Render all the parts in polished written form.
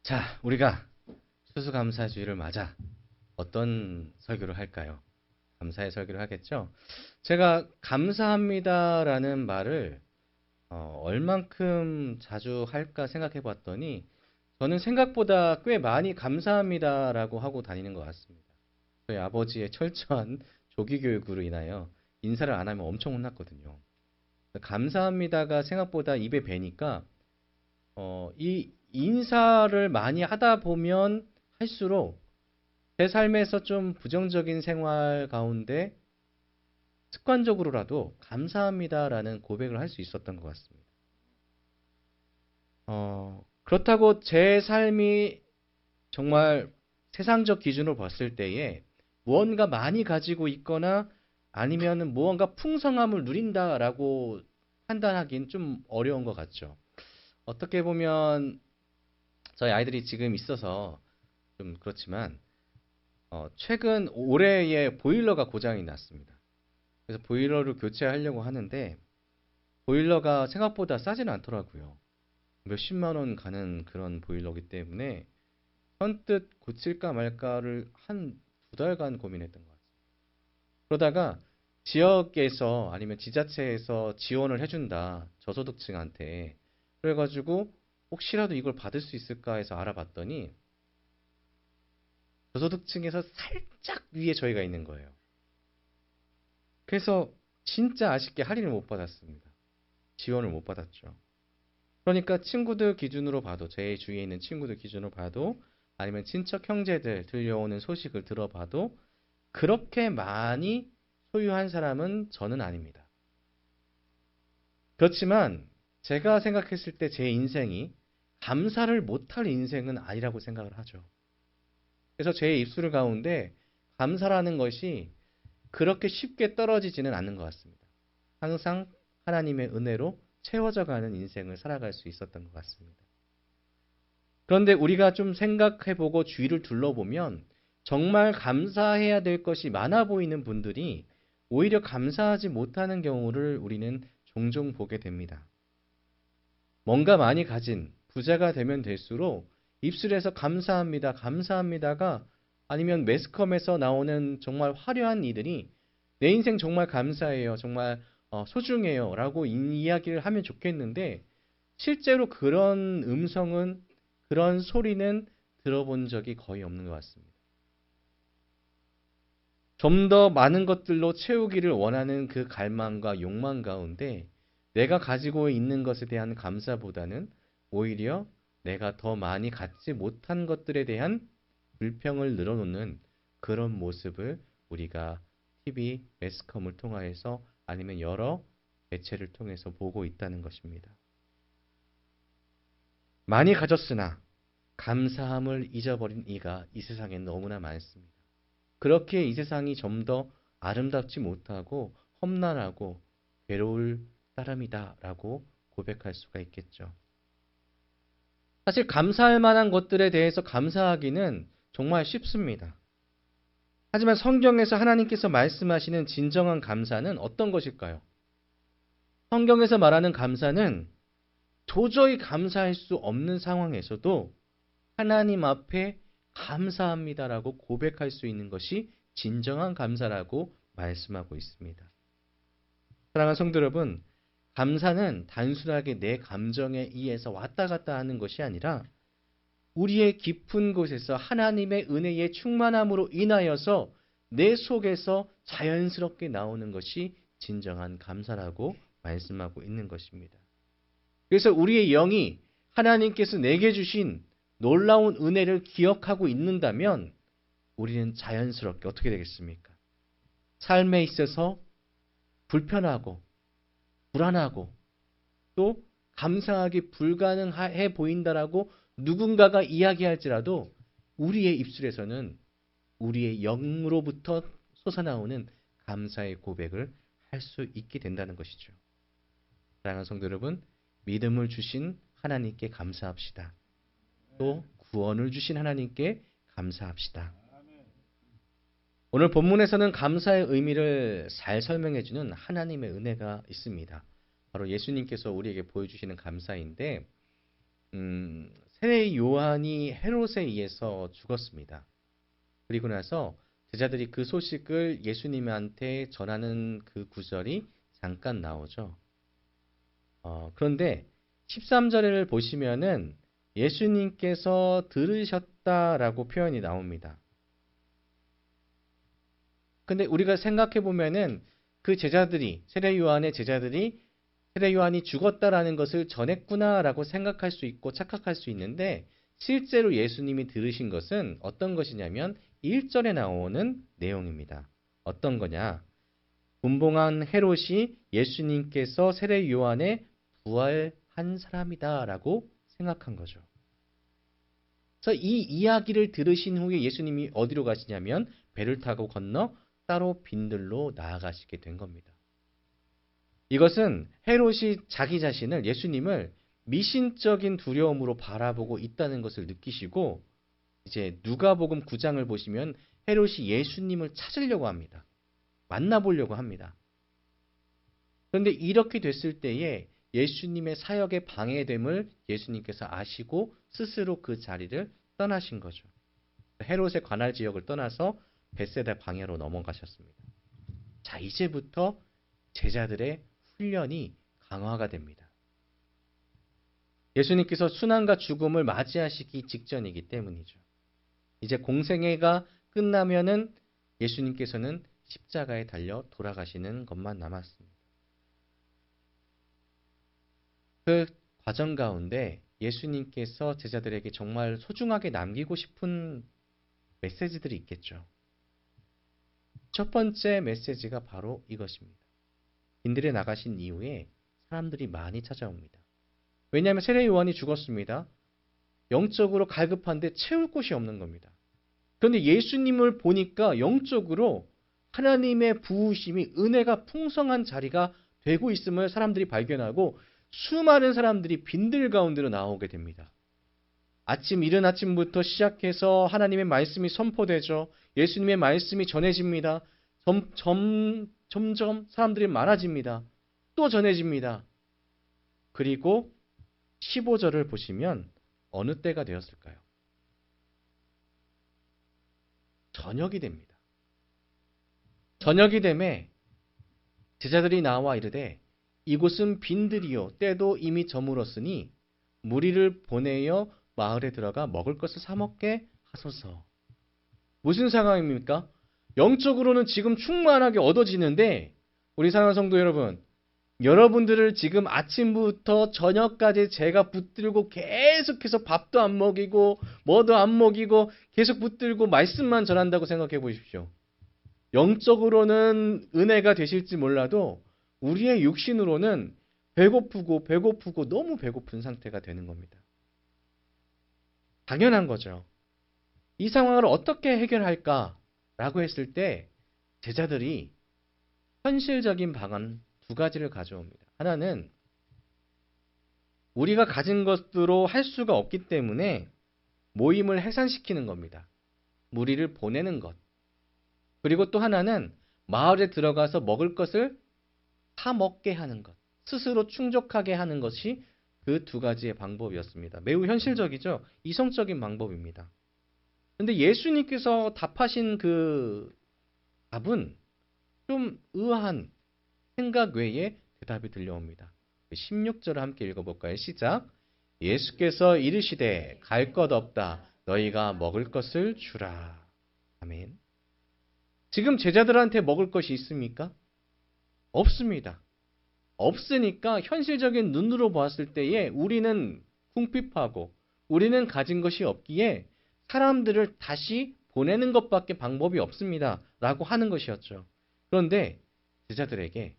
자, 우리가 추수감사주의를 맞아 어떤 설교를 할까요? 감사의 설교를 하겠죠? 제가 감사합니다라는 말을 얼만큼 자주 할까 생각해 봤더니 저는 생각보다 꽤 많이 감사합니다라고 하고 다니는 것 같습니다. 저희 아버지의 철저한 조기 교육으로 인하여 인사를 안 하면 엄청 혼났거든요. 감사합니다가 생각보다 입에 배니까 이 인사를 많이 하다 보면 할수록 제 삶에서 좀 부정적인 생활 가운데 습관적으로라도 감사합니다라는 고백을 할 수 있었던 것 같습니다. 그렇다고 제 삶이 정말 세상적 기준으로 봤을 때에 무언가 많이 가지고 있거나 아니면 무언가 풍성함을 누린다라고 판단하기는 좀 어려운 것 같죠. 어떻게 보면 저희 아이들이 지금 있어서 좀 그렇지만 최근 올해에 보일러가 고장이 났습니다. 그래서 보일러를 교체하려고 하는데 보일러가 생각보다 싸지는 않더라고요. 몇십만 원 가는 그런 보일러기 때문에 선뜻 고칠까 말까를 한 두 달간 고민했던 것 같아요. 그러다가 지역에서 아니면 지자체에서 지원을 해준다. 저소득층한테. 그래가지고 혹시라도 이걸 받을 수 있을까 해서 알아봤더니 저소득층에서 살짝 위에 저희가 있는 거예요. 그래서 진짜 아쉽게 할인을 못 받았습니다. 지원을 못 받았죠. 그러니까 친구들 기준으로 봐도, 제 주위에 있는 친구들 기준으로 봐도, 아니면 친척 형제들 들려오는 소식을 들어봐도, 그렇게 많이 소유한 사람은 저는 아닙니다. 그렇지만, 제가 생각했을 때 제 인생이 감사를 못할 인생은 아니라고 생각을 하죠. 그래서 제 입술 가운데 감사라는 것이 그렇게 쉽게 떨어지지는 않는 것 같습니다. 항상 하나님의 은혜로 채워져 가는 인생을 살아갈 수 있었던 것 같습니다. 그런데 우리가 좀 생각해보고 주위를 둘러보면 정말 감사해야 될 것이 많아 보이는 분들이 오히려 감사하지 못하는 경우를 우리는 종종 보게 됩니다. 뭔가 많이 가진 부자가 되면 될수록 입술에서 감사합니다, 감사합니다가 아니면 매스컴에서 나오는 정말 화려한 이들이 내 인생 정말 감사해요, 정말 소중해요 라고 이야기를 하면 좋겠는데 실제로 그런 음성은 그런 소리는 들어본 적이 거의 없는 것 같습니다. 좀 더 많은 것들로 채우기를 원하는 그 갈망과 욕망 가운데 내가 가지고 있는 것에 대한 감사보다는 오히려 내가 더 많이 갖지 못한 것들에 대한 불평을 늘어놓는 그런 모습을 우리가 TV, 매스컴을 통해서 아니면 여러 매체를 통해서 보고 있다는 것입니다. 많이 가졌으나 감사함을 잊어버린 이가 이 세상에 너무나 많습니다. 그렇게 이 세상이 좀 더 아름답지 못하고 험난하고 괴로울 따름이다라고 고백할 수가 있겠죠. 사실 감사할 만한 것들에 대해서 감사하기는 정말 쉽습니다. 하지만 성경에서 하나님께서 말씀하시는 진정한 감사는 어떤 것일까요? 성경에서 말하는 감사는 도저히 감사할 수 없는 상황에서도 하나님 앞에 감사합니다라고 고백할 수 있는 것이 진정한 감사라고 말씀하고 있습니다. 사랑하는 성도 여러분, 감사는 단순하게 내 감정에 의해서 왔다 갔다 하는 것이 아니라 우리의 깊은 곳에서 하나님의 은혜의 충만함으로 인하여서 내 속에서 자연스럽게 나오는 것이 진정한 감사라고 말씀하고 있는 것입니다. 그래서 우리의 영이 하나님께서 내게 주신 놀라운 은혜를 기억하고 있는다면 우리는 자연스럽게 어떻게 되겠습니까? 삶에 있어서 불편하고 불안하고 또 감사하기 불가능해 보인다라고 누군가가 이야기할지라도 우리의 입술에서는 우리의 영으로부터 솟아나오는 감사의 고백을 할 수 있게 된다는 것이죠. 사랑하는 성도 여러분, 믿음을 주신 하나님께 감사합시다. 또 구원을 주신 하나님께 감사합시다. 오늘 본문에서는 감사의 의미를 잘 설명해주는 하나님의 은혜가 있습니다. 바로 예수님께서 우리에게 보여주시는 감사인데 세례 요한이 헤롯에 의해서 죽었습니다. 그리고 나서 제자들이 그 소식을 예수님한테 전하는 그 구절이 잠깐 나오죠. 그런데 13절을 보시면은 예수님께서 들으셨다라고 표현이 나옵니다. 근데 우리가 생각해 보면은 그 제자들이, 세례 요한의 제자들이 세례 요한이 죽었다라는 것을 전했구나라고 생각할 수 있고 착각할 수 있는데, 실제로 예수님이 들으신 것은 어떤 것이냐면 1절에 나오는 내용입니다. 어떤 거냐? 분봉한 헤롯이 예수님께서 세례 요한의 부활한 사람이다라고 생각한 거죠. 그래서 이 이야기를 들으신 후에 예수님이 어디로 가시냐면 배를 타고 건너 따로 빈들로 나아가시게 된 겁니다. 이것은 헤롯이 자기 자신을, 예수님을 미신적인 두려움으로 바라보고 있다는 것을 느끼시고, 이제 누가복음 9장을 보시면 헤롯이 예수님을 찾으려고 합니다. 만나보려고 합니다. 그런데 이렇게 됐을 때에 예수님의 사역에 방해됨을 예수님께서 아시고 스스로 그 자리를 떠나신 거죠. 헤롯의 관할 지역을 떠나서 벳세다 방향으로 넘어가셨습니다. 자, 이제부터 제자들의 훈련이 강화가 됩니다. 예수님께서 순환과 죽음을 맞이하시기 직전이기 때문이죠. 이제 공생애가 끝나면은 예수님께서는 십자가에 달려 돌아가시는 것만 남았습니다. 그 과정 가운데 예수님께서 제자들에게 정말 소중하게 남기고 싶은 메시지들이 있겠죠. 첫 번째 메시지가 바로 이것입니다. 빈들에 나가신 이후에 사람들이 많이 찾아옵니다. 왜냐하면 세례 요한이 죽었습니다. 영적으로 갈급한데 채울 곳이 없는 겁니다. 그런데 예수님을 보니까 영적으로 하나님의 부으심이, 은혜가 풍성한 자리가 되고 있음을 사람들이 발견하고 수많은 사람들이 빈들 가운데로 나오게 됩니다. 이른 아침부터 시작해서 하나님의 말씀이 선포되죠. 예수님의 말씀이 전해집니다. 점점 사람들이 많아집니다. 또 전해집니다. 그리고 15절을 보시면 어느 때가 되었을까요? 저녁이 됩니다. 저녁이 되매 제자들이 나와 이르되 이곳은 빈들이요 때도 이미 저물었으니 무리를 보내어 마을에 들어가 먹을 것을 사 먹게 하소서. 무슨 상황입니까? 영적으로는 지금 충만하게 얻어지는데, 우리 사랑하는 성도 여러분, 여러분들을 지금 아침부터 저녁까지 제가 붙들고 계속해서 밥도 안 먹이고 뭐도 안 먹이고 계속 붙들고 말씀만 전한다고 생각해 보십시오. 영적으로는 은혜가 되실지 몰라도 우리의 육신으로는 배고프고 너무 배고픈 상태가 되는 겁니다. 당연한 거죠. 이 상황을 어떻게 해결할까라고 했을 때 제자들이 현실적인 방안 두 가지를 가져옵니다. 하나는 우리가 가진 것으로 할 수가 없기 때문에 모임을 해산시키는 겁니다. 무리를 보내는 것. 그리고 또 하나는 마을에 들어가서 먹을 것을 사 먹게 하는 것. 스스로 충족하게 하는 것이 그 두 가지의 방법이었습니다. 매우 현실적이죠. 이성적인 방법입니다. 그런데 예수님께서 답하신 그 답은 좀 의아한 생각 외에 대답이 들려옵니다. 16절을 함께 읽어볼까요? 시작. 예수께서 이르시되 갈 것 없다. 너희가 먹을 것을 주라. 아멘. 지금 제자들한테 먹을 것이 있습니까? 없습니다. 없으니까 현실적인 눈으로 보았을 때에 우리는 궁핍하고 우리는 가진 것이 없기에 사람들을 다시 보내는 것밖에 방법이 없습니다. 라고 하는 것이었죠. 그런데 제자들에게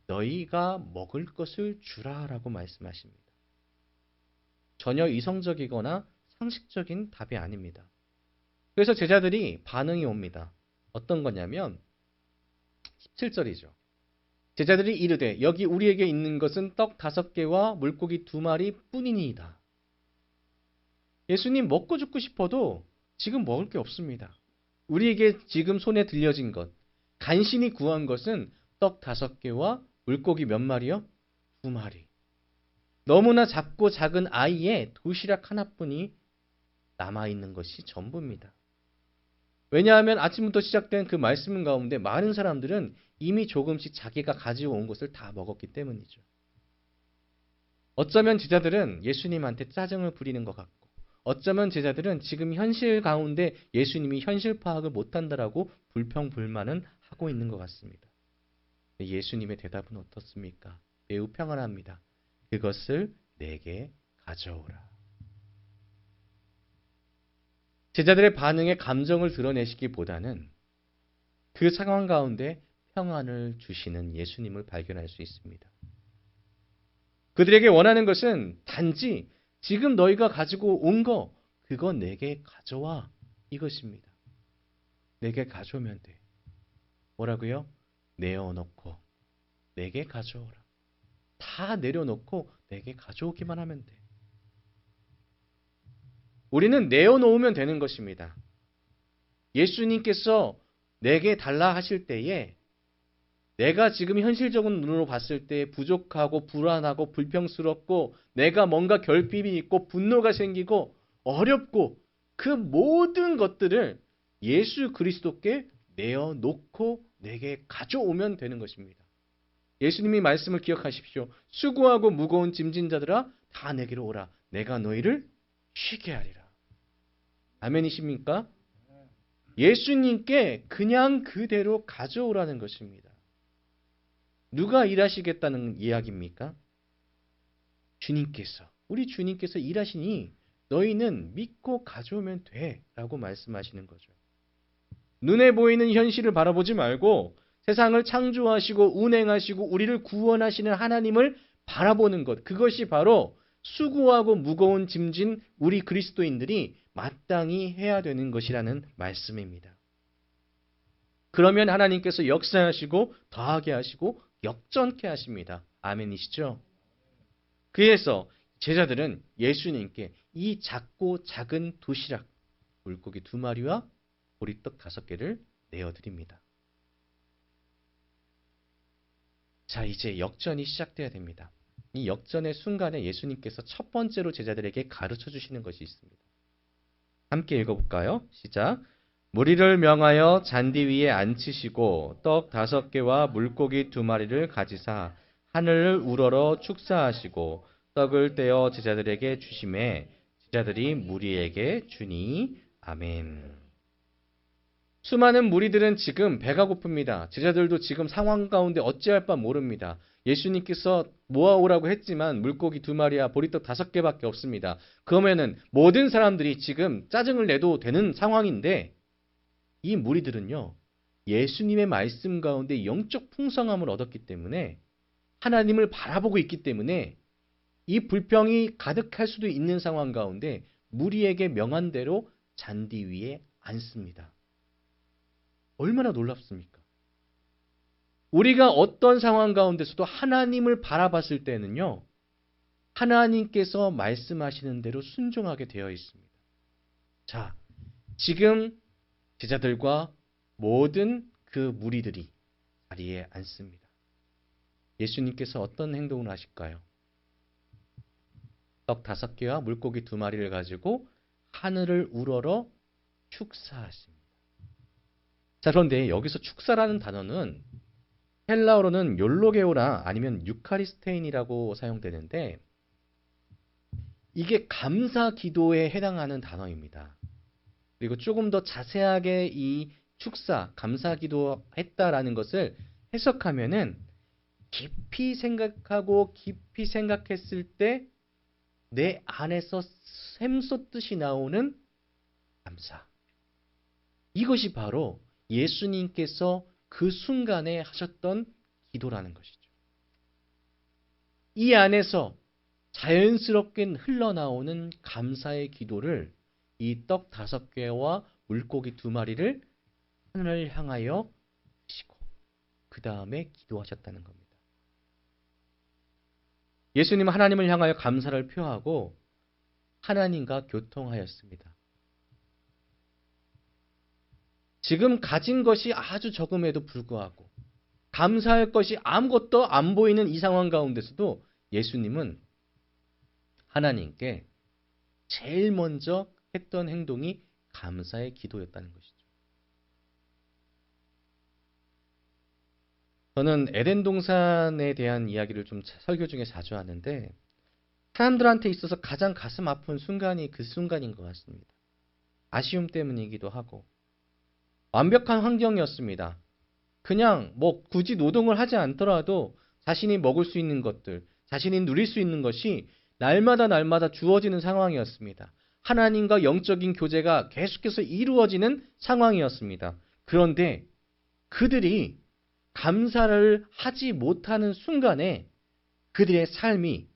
너희가 먹을 것을 주라 라고 말씀하십니다. 전혀 이성적이거나 상식적인 답이 아닙니다. 그래서 제자들이 반응이 옵니다. 어떤 거냐면 17절이죠. 제자들이 이르되 여기 우리에게 있는 것은 떡 5개와 물고기 2마리 뿐이니이다. 예수님, 먹고 죽고 싶어도 지금 먹을 게 없습니다. 우리에게 지금 손에 들려진 것, 간신히 구한 것은 떡 5개와 물고기 몇 마리요? 2마리. 너무나 작고 작은 아이의 도시락 하나뿐이 남아있는 것이 전부입니다. 왜냐하면 아침부터 시작된 그 말씀 가운데 많은 사람들은 이미 조금씩 자기가 가지고 온 것을 다 먹었기 때문이죠. 어쩌면 제자들은 예수님한테 짜증을 부리는 것 같고, 어쩌면 제자들은 지금 현실 가운데 예수님이 현실 파악을 못한다라고 불평불만은 하고 있는 것 같습니다. 예수님의 대답은 어떻습니까? 매우 평안합니다. 그것을 내게 가져오라. 제자들의 반응에 감정을 드러내시기보다는 그 상황 가운데 평안을 주시는 예수님을 발견할 수 있습니다. 그들에게 원하는 것은 단지 지금 너희가 가지고 온 거, 그거 내게 가져와, 이것입니다. 내게 가져오면 돼. 뭐라고요? 내어놓고 내게 가져오라. 다 내려놓고 내게 가져오기만 하면 돼. 우리는 내어놓으면 되는 것입니다. 예수님께서 내게 달라 하실 때에 내가 지금 현실적인 눈으로 봤을 때 부족하고 불안하고 불평스럽고 내가 뭔가 결핍이 있고 분노가 생기고 어렵고 그 모든 것들을 예수 그리스도께 내어놓고 내게 가져오면 되는 것입니다. 예수님이 말씀을 기억하십시오. 수고하고 무거운 짐진 자들아 다 내게로 오라. 내가 너희를 쉬게 하리라. 아멘이십니까? 예수님께 그냥 그대로 가져오라는 것입니다. 누가 일하시겠다는 이야기입니까? 주님께서. 우리 주님께서 일하시니 너희는 믿고 가져오면 돼 라고 말씀하시는 거죠. 눈에 보이는 현실을 바라보지 말고 세상을 창조하시고 운행하시고 우리를 구원하시는 하나님을 바라보는 것. 그것이 바로 수고하고 무거운 짐진 우리 그리스도인들이 마땅히 해야 되는 것이라는 말씀입니다. 그러면 하나님께서 역사하시고 더하게 하시고 역전케 하십니다. 아멘이시죠? 그래서 제자들은 예수님께 이 작고 작은 도시락, 물고기 2마리와 보리떡 5개를 내어드립니다. 자, 이제 역전이 시작돼야 됩니다. 이 역전의 순간에 예수님께서 첫 번째로 제자들에게 가르쳐 주시는 것이 있습니다. 함께 읽어볼까요? 시작. 무리를 명하여 잔디 위에 앉히시고 떡 5개와 물고기 2마리를 가지사 하늘을 우러러 축사하시고 떡을 떼어 제자들에게 주시매 제자들이 무리에게 주니. 아멘. 수많은 무리들은 지금 배가 고픕니다. 제자들도 지금 상황 가운데 어찌할 바 모릅니다. 예수님께서 모아오라고 했지만 물고기 2마리와 보리떡 5개밖에 없습니다. 그러면은 모든 사람들이 지금 짜증을 내도 되는 상황인데 이 무리들은요, 예수님의 말씀 가운데 영적 풍성함을 얻었기 때문에 하나님을 바라보고 있기 때문에 이 불평이 가득할 수도 있는 상황 가운데 무리에게 명한 대로 잔디 위에 앉습니다. 얼마나 놀랍습니까? 우리가 어떤 상황 가운데서도 하나님을 바라봤을 때는요, 하나님께서 말씀하시는 대로 순종하게 되어 있습니다. 자, 지금 제자들과 모든 그 무리들이 자리에 앉습니다. 예수님께서 어떤 행동을 하실까요? 떡 5개와 물고기 2마리를 가지고 하늘을 우러러 축사하십니다. 자, 그런데 여기서 축사라는 단어는 헬라어로는 욜로게오라 아니면 유카리스테인이라고 사용되는데 이게 감사 기도에 해당하는 단어입니다. 그리고 조금 더 자세하게 이 축사, 감사 기도했다라는 것을 해석하면은 깊이 생각하고 깊이 생각했을 때 내 안에서 샘솟듯이 나오는 감사. 이것이 바로 예수님께서 그 순간에 하셨던 기도라는 것이죠. 이 안에서 자연스럽게 흘러나오는 감사의 기도를 이 떡 5개와 물고기 2마리를 하늘을 향하여 드시고 그 다음에 기도하셨다는 겁니다. 예수님은 하나님을 향하여 감사를 표하고 하나님과 교통하였습니다. 지금 가진 것이 아주 적음에도 불구하고 감사할 것이 아무것도 안 보이는 이 상황 가운데서도 예수님은 하나님께 제일 먼저 했던 행동이 감사의 기도였다는 것이죠. 저는 에덴 동산에 대한 이야기를 좀 설교 중에 자주 하는데 사람들한테 있어서 가장 가슴 아픈 순간이 그 순간인 것 같습니다. 아쉬움 때문이기도 하고 완벽한 환경이었습니다. 그냥 뭐 굳이 노동을 하지 않더라도 자신이 먹을 수 있는 것들, 자신이 누릴 수 있는 것이 날마다 주어지는 상황이었습니다. 하나님과 영적인 교제가 계속해서 이루어지는 상황이었습니다. 그런데 그들이 감사를 하지 못하는 순간에 그들의 삶이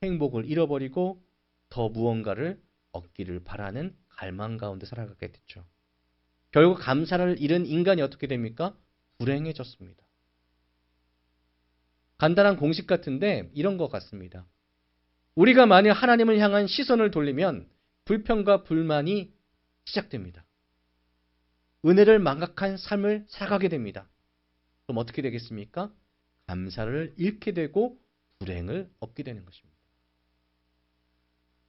행복을 잃어버리고 더 무언가를 얻기를 바라는 갈망 가운데 살아가게 됐죠. 결국 감사를 잃은 인간이 어떻게 됩니까? 불행해졌습니다. 간단한 공식 같은데 이런 것 같습니다. 우리가 만약 하나님을 향한 시선을 돌리면 불평과 불만이 시작됩니다. 은혜를 망각한 삶을 살아가게 됩니다. 그럼 어떻게 되겠습니까? 감사를 잃게 되고 불행을 얻게 되는 것입니다.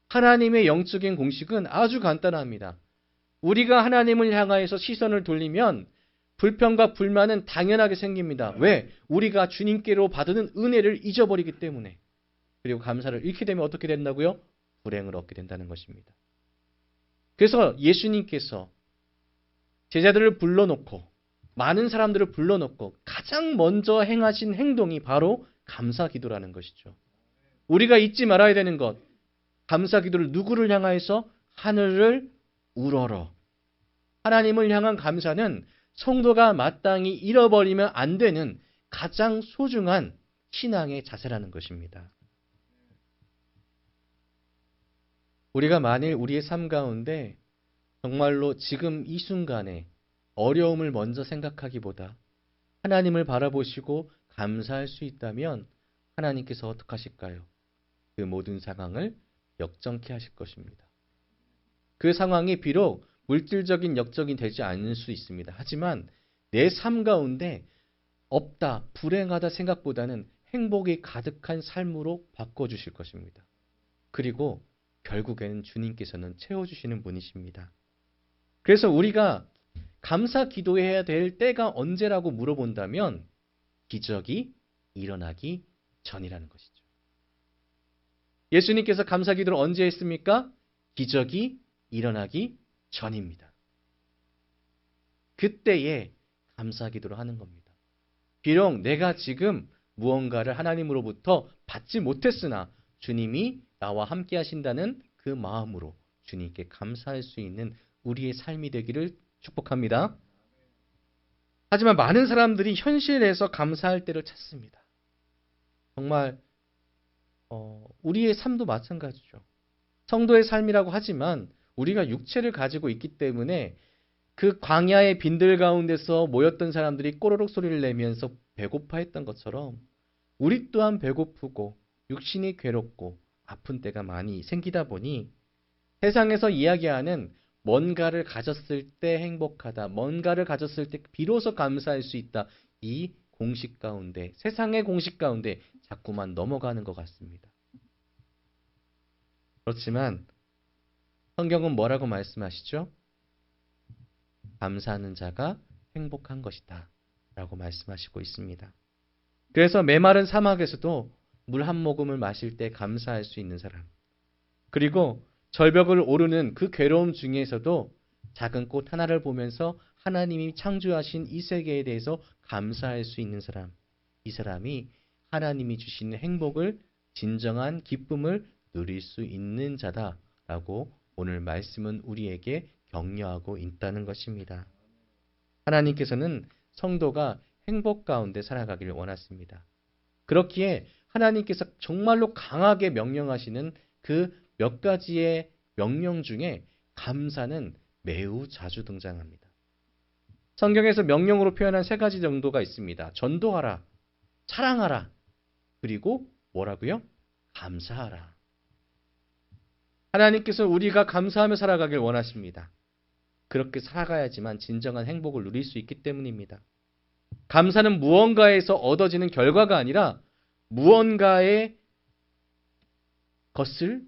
하나님의 영적인 공식은 아주 간단합니다. 우리가 하나님을 향하여서 시선을 돌리면 불평과 불만은 당연하게 생깁니다. 왜? 우리가 주님께로 받는 은혜를 잊어버리기 때문에. 그리고 감사를 잃게 되면 어떻게 된다고요? 불행을 얻게 된다는 것입니다. 그래서 예수님께서 제자들을 불러놓고 많은 사람들을 불러놓고 가장 먼저 행하신 행동이 바로 감사 기도라는 것이죠. 우리가 잊지 말아야 되는 것, 감사 기도를 누구를 향하여서? 하늘을 우러러. 하나님을 향한 감사는 성도가 마땅히 잃어버리면 안 되는 가장 소중한 신앙의 자세라는 것입니다. 우리가 만일 우리의 삶 가운데 정말로 지금 이 순간에 어려움을 먼저 생각하기보다 하나님을 바라보시고 감사할 수 있다면 하나님께서 어떻게 하실까요? 그 모든 상황을 역정케 하실 것입니다. 그 상황이 비록 물질적인 역적이 되지 않을 수 있습니다. 하지만 내 삶 가운데 없다, 불행하다 생각보다는 행복이 가득한 삶으로 바꿔주실 것입니다. 그리고 결국에는 주님께서는 채워주시는 분이십니다. 그래서 우리가 감사 기도해야 될 때가 언제라고 물어본다면 기적이 일어나기 전이라는 것이죠. 예수님께서 감사 기도를 언제 했습니까? 기적이 일어나기 전입니다. 그때에 감사 기도를 하는 겁니다. 비록 내가 지금 무언가를 하나님으로부터 받지 못했으나 주님이 나와 함께 하신다는 그 마음으로 주님께 감사할 수 있는 우리의 삶이 되기를 축복합니다. 하지만 많은 사람들이 현실에서 감사할 때를 찾습니다. 정말 우리의 삶도 마찬가지죠. 성도의 삶이라고 하지만 우리가 육체를 가지고 있기 때문에 그 광야의 빈들 가운데서 모였던 사람들이 꼬르륵 소리를 내면서 배고파했던 것처럼 우리 또한 배고프고 육신이 괴롭고 아픈 때가 많이 생기다 보니 세상에서 이야기하는 뭔가를 가졌을 때 행복하다, 뭔가를 가졌을 때 비로소 감사할 수 있다, 이 공식 가운데, 세상의 공식 가운데 자꾸만 넘어가는 것 같습니다. 그렇지만 성경은 뭐라고 말씀하시죠? 감사하는 자가 행복한 것이다 라고 말씀하시고 있습니다. 그래서 메마른 사막에서도 물 한 모금을 마실 때 감사할 수 있는 사람, 그리고 절벽을 오르는 그 괴로움 중에서도 작은 꽃 하나를 보면서 하나님이 창조하신 이 세계에 대해서 감사할 수 있는 사람, 이 사람이 하나님이 주시는 행복을, 진정한 기쁨을 누릴 수 있는 자다라고 오늘 말씀은 우리에게 격려하고 있다는 것입니다. 하나님께서는 성도가 행복 가운데 살아가기를 원하십니다. 그렇기에 하나님께서 정말로 강하게 명령하시는 그 몇 가지의 명령 중에 감사는 매우 자주 등장합니다. 성경에서 명령으로 표현한 3가지 정도가 있습니다. 전도하라, 사랑하라, 그리고 뭐라고요? 감사하라. 하나님께서 우리가 감사하며 살아가길 원하십니다. 그렇게 살아가야지만 진정한 행복을 누릴 수 있기 때문입니다. 감사는 무언가에서 얻어지는 결과가 아니라 무언가의 것을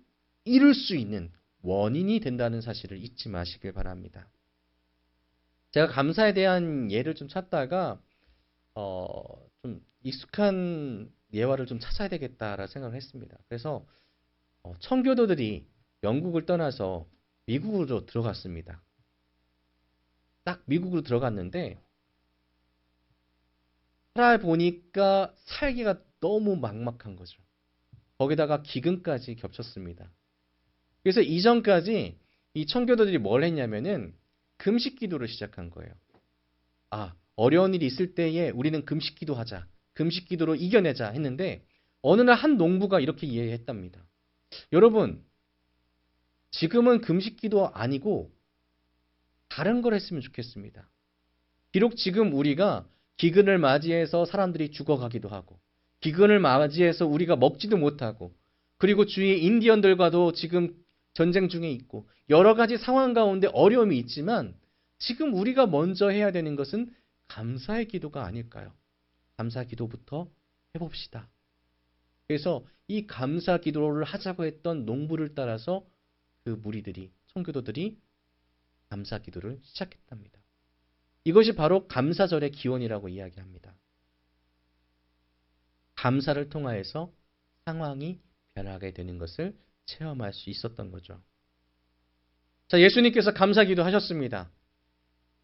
이룰 수 있는 원인이 된다는 사실을 잊지 마시길 바랍니다. 제가 감사에 대한 예를 좀 찾다가 좀 익숙한 예화를 좀 찾아야 되겠다라는 생각을 했습니다. 그래서 청교도들이 영국을 떠나서 미국으로 들어갔습니다. 딱 미국으로 들어갔는데 살아보니까 살기가 너무 막막한 거죠. 거기다가 기근까지 겹쳤습니다. 그래서 이전까지 이 청교도들이 뭘 했냐면은 금식 기도를 시작한 거예요. 어려운 일이 있을 때에 우리는 금식 기도하자. 금식 기도로 이겨내자 했는데 어느 날 한 농부가 이렇게 이해했답니다. 여러분, 지금은 금식 기도 아니고 다른 걸 했으면 좋겠습니다. 비록 지금 우리가 기근을 맞이해서 사람들이 죽어가기도 하고 기근을 맞이해서 우리가 먹지도 못하고 그리고 주위에 인디언들과도 지금 전쟁 중에 있고 여러 가지 상황 가운데 어려움이 있지만 지금 우리가 먼저 해야 되는 것은 감사의 기도가 아닐까요? 감사 기도부터 해봅시다. 그래서 이 감사 기도를 하자고 했던 농부를 따라서 그 무리들이, 청교도들이 감사 기도를 시작했답니다. 이것이 바로 감사절의 기원이라고 이야기합니다. 감사를 통하여서 상황이 변하게 되는 것을 체험할 수 있었던 거죠. 자, 예수님께서 감사기도 하셨습니다.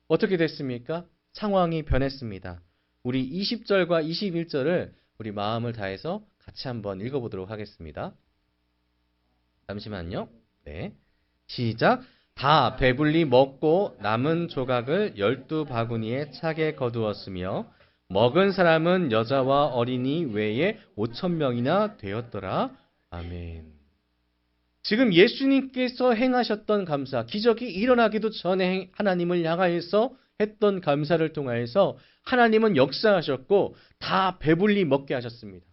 어떻게 됐습니까? 상황이 변했습니다. 우리 20절과 21절을 우리 마음을 다해서 같이 한번 읽어보도록 하겠습니다. 잠시만요. 네, 시작. 다 배불리 먹고 남은 조각을 12바구니에 차게 거두었으며 먹은 사람은 여자와 어린이 외에 5,000명이나 되었더라. 아멘. 지금 예수님께서 행하셨던 감사, 기적이 일어나기도 전에 하나님을 향하여서 했던 감사를 통하여서 하나님은 역사하셨고 다 배불리 먹게 하셨습니다.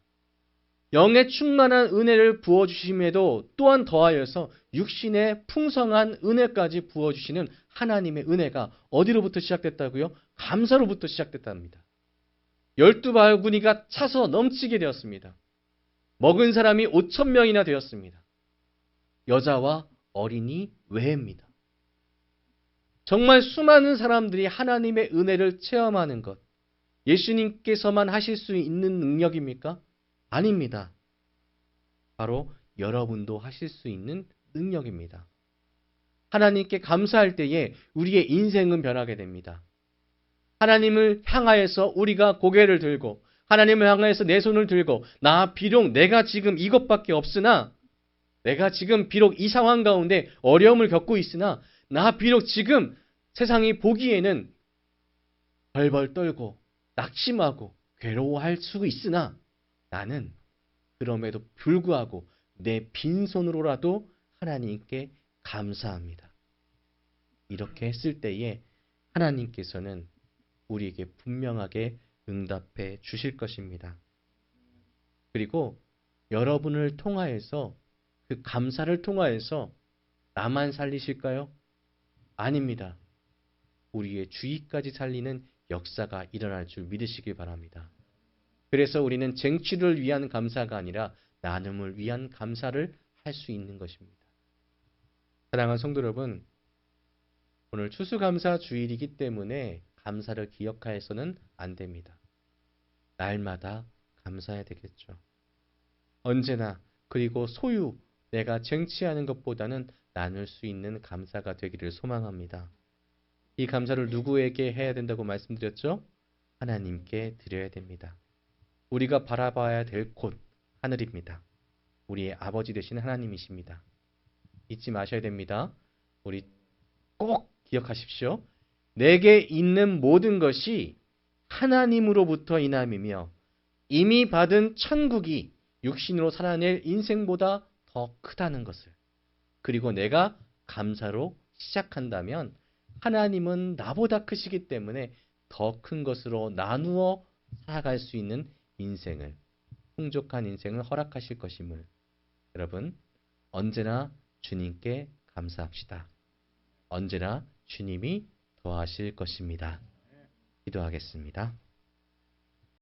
영의 충만한 은혜를 부어주심에도 또한 더하여서 육신의 풍성한 은혜까지 부어주시는 하나님의 은혜가 어디로부터 시작됐다고요? 감사로부터 시작됐답니다. 12바구니가 차서 넘치게 되었습니다. 먹은 사람이 5,000명이나 되었습니다. 여자와 어린이 외입니다. 정말 수많은 사람들이 하나님의 은혜를 체험하는 것, 예수님께서만 하실 수 있는 능력입니까? 아닙니다. 바로 여러분도 하실 수 있는 능력입니다. 하나님께 감사할 때에 우리의 인생은 변하게 됩니다. 하나님을 향하여서 우리가 고개를 들고 하나님을 향하여서 내 손을 들고 비록 내가 지금 이것밖에 없으나 내가 지금 비록 이 상황 가운데 어려움을 겪고 있으나 비록 지금 세상이 보기에는 벌벌 떨고 낙심하고 괴로워할 수 있으나 나는 그럼에도 불구하고 내 빈손으로라도 하나님께 감사합니다. 이렇게 했을 때에 하나님께서는 우리에게 분명하게 응답해 주실 것입니다. 그리고 여러분을 통하여서 그 감사를 통하여서 나만 살리실까요? 아닙니다. 우리의 주위까지 살리는 역사가 일어날 줄 믿으시길 바랍니다. 그래서 우리는 쟁취를 위한 감사가 아니라 나눔을 위한 감사를 할 수 있는 것입니다. 사랑하는 성도 여러분, 오늘 추수감사 주일이기 때문에 감사를 기억하여서는 안 됩니다. 날마다 감사해야 되겠죠. 언제나 그리고 소유 내가 쟁취하는 것보다는 나눌 수 있는 감사가 되기를 소망합니다. 이 감사를 누구에게 해야 된다고 말씀드렸죠? 하나님께 드려야 됩니다. 우리가 바라봐야 될 곳 하늘입니다. 우리의 아버지 되신 하나님이십니다. 잊지 마셔야 됩니다. 우리 꼭 기억하십시오. 내게 있는 모든 것이 하나님으로부터 인함이며 이미 받은 천국이 육신으로 살아낼 인생보다 더 크다는 것을, 그리고 내가 감사로 시작한다면 하나님은 나보다 크시기 때문에 더 큰 것으로 나누어 살아갈 수 있는 인생을, 풍족한 인생을 허락하실 것임을 여러분 언제나 주님께 감사합시다. 언제나 주님이 도와하실 것입니다. 기도하겠습니다.